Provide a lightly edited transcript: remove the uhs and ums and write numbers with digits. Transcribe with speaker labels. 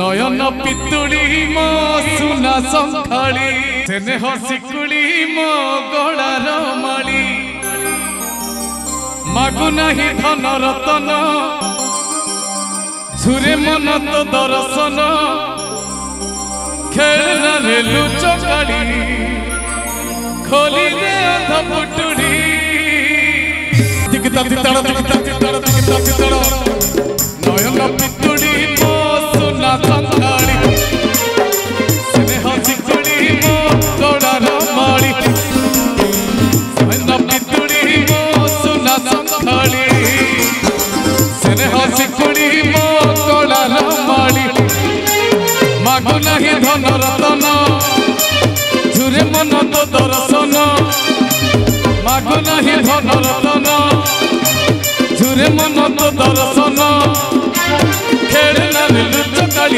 Speaker 1: नयन पितुड़ी मो सुना संथाली स्नेह शिकुड़ी मो गलार माली मागु नाही धन रतन झुरे मन तो दर्शन खेलना रे लुचकाली खोली रे अंध पुटुड़ी दिखता दिखता दिखता दिखता दिखता दिखता नयन पितुड़ी मो सुना संथाली स्नेह शिकुड़ी मो गलार माली नयन पितुड़ी मो सुना संथाली स्नेह शिकुड़ी मो गलार माली मागु नाही धन रतन झुरे मन तो दर्शन मागु नाही धन रतन झुरे मन तो दर्शन खेलना लुचकाली।